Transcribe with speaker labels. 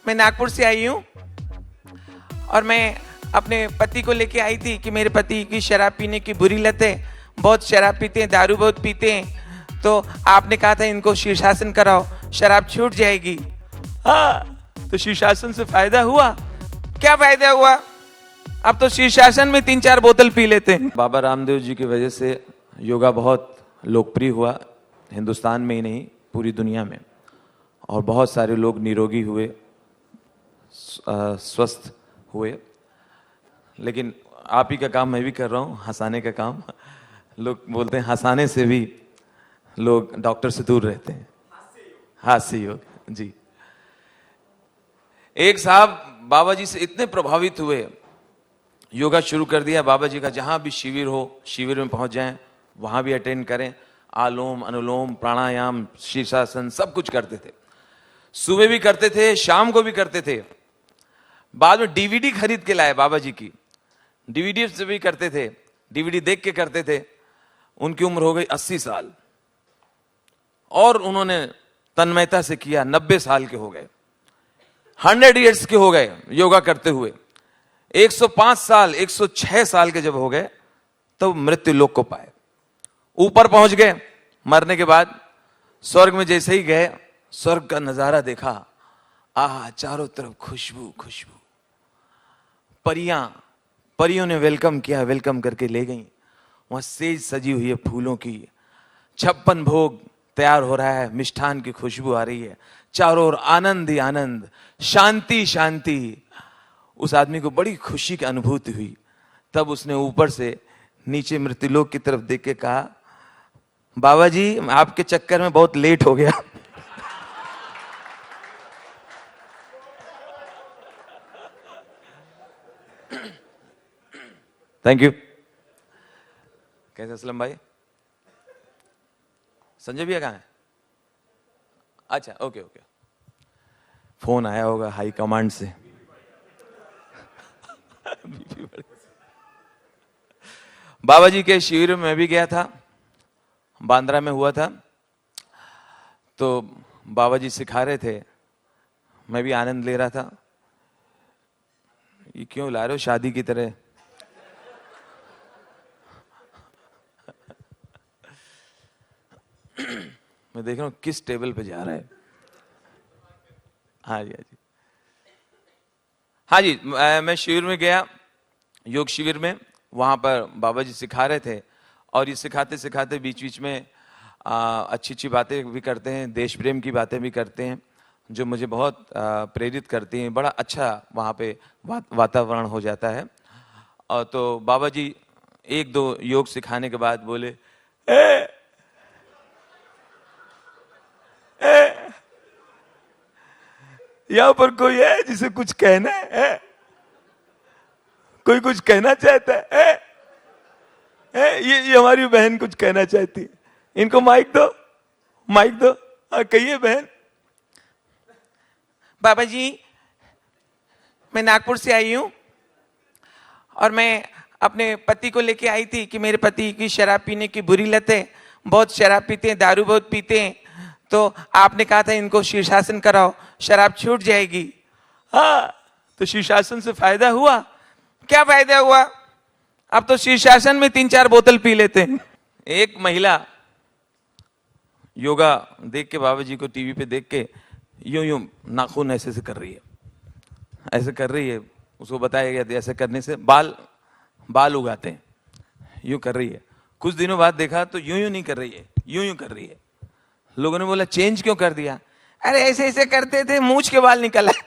Speaker 1: मैं नागपुर से आई हूँ और मैं अपने पति को लेके आई थी कि मेरे पति की शराब पीने की बुरी लत है, बहुत शराब पीते हैं, दारू बहुत पीते हैं। तो आपने कहा था इनको शीर्षासन कराओ, शराब छूट जाएगी। हाँ, तो शीर्षासन से फायदा हुआ? क्या फायदा हुआ? अब तो शीर्षासन में 3-4 बोतल पी लेते हैं।
Speaker 2: बाबा रामदेव जी की वजह से योगा बहुत लोकप्रिय हुआ, हिंदुस्तान में ही नहीं पूरी दुनिया में, और बहुत सारे लोग निरोगी हुए, स्वस्थ हुए। लेकिन आप ही का काम मैं भी कर रहा हूँ, हंसाने का काम। लोग बोलते हैं हंसाने से भी लोग डॉक्टर से दूर रहते हैं। हास्य योग जी। एक साहब बाबा जी से इतने प्रभावित हुए, योगा शुरू कर दिया बाबा जी का। जहां भी शिविर हो, शिविर में पहुंच जाएं, वहां भी अटेंड करें। आलोम अनुलोम प्राणायाम शीर्षासन सब कुछ करते थे। सुबह भी करते थे, शाम को भी करते थे। बाद में डीवीडी खरीद के लाए बाबा जी की, डीवीडी से भी करते थे, डीवीडी देख के करते थे। उनकी उम्र हो गई 80 साल और उन्होंने तन्मयता से किया। 90 साल के हो गए, 100 इयर्स के हो गए योगा करते हुए। 105 साल 106 साल के जब हो गए तब मृत्यु लोक को पाए, ऊपर पहुंच गए। मरने के बाद स्वर्ग में जैसे ही गए, स्वर्ग का नजारा देखा। आह, चारों तरफ खुशबू खुशबू, परियों ने वेलकम किया, वेलकम करके ले गई। वहां सेज सजी हुई है फूलों की, 56 भोग तैयार हो रहा है, मिष्ठान की खुशबू आ रही है। चारों ओर आनंद ही आनंद, शांति शांति। उस आदमी को बड़ी खुशी की अनुभूति हुई। तब उसने ऊपर से नीचे मृत्युलोक की तरफ देख के कहा, बाबा जी आपके चक्कर में बहुत लेट हो गया। Thank you. कैसे असलम भाई? संजय भैया कहाँ है? अच्छा, ओके ओके। फोन आया होगा हाई कमांड से। बाबा जी के शिविर में मैं भी गया था, बांद्रा में हुआ था। तो बाबा जी सिखा रहे थे, मैं भी आनंद ले रहा था। ये क्यों ला रहे हो शादी की तरह? मैं देख रहा हूं किस टेबल पे जा रहा है। हाँ जी, हाँ जी, हाँ जी। मैं शिविर में गया, योग शिविर में। वहां पर बाबा जी सिखा रहे थे और ये सिखाते सिखाते बीच बीच में अच्छी अच्छी बातें भी करते हैं, देश प्रेम की बातें भी करते हैं, जो मुझे बहुत प्रेरित करती हैं। बड़ा अच्छा वहाँ पे वातावरण हो जाता है। और तो बाबा जी 1-2 योग सिखाने के बाद बोले, यहाँ पर कोई है जिसे कुछ कहना है? कोई कुछ कहना चाहता है? ये हमारी बहन कुछ कहना चाहती है, इनको माइक दो, माइक दो। कहिए बहन।
Speaker 1: बाबा जी, मैं नागपुर से आई हूँ और मैं अपने पति को लेके आई थी कि मेरे पति की शराब पीने की बुरी लत है, बहुत शराब पीते हैं, दारू बहुत पीते हैं। तो आपने कहा था इनको शीर्षासन कराओ, शराब छूट जाएगी। हाँ, तो शीर्षासन से फायदा हुआ? क्या फायदा हुआ? अब तो शीर्षासन में 3-4 बोतल पी लेते हैं। एक महिला योगा देख के, बाबा जी को टीवी पे देख के यूं नाखून ऐसे से कर रही है, ऐसे कर रही है। उसको बताया गया था ऐसे करने से बाल उगाते हैं, यूं कर रही है। कुछ दिनों बाद देखा तो यूं नहीं कर रही है, यूं कर रही है। लोगों ने बोला चेंज क्यों कर दिया? अरे ऐसे ऐसे करते थे, मूंछ के बाल निकल आए।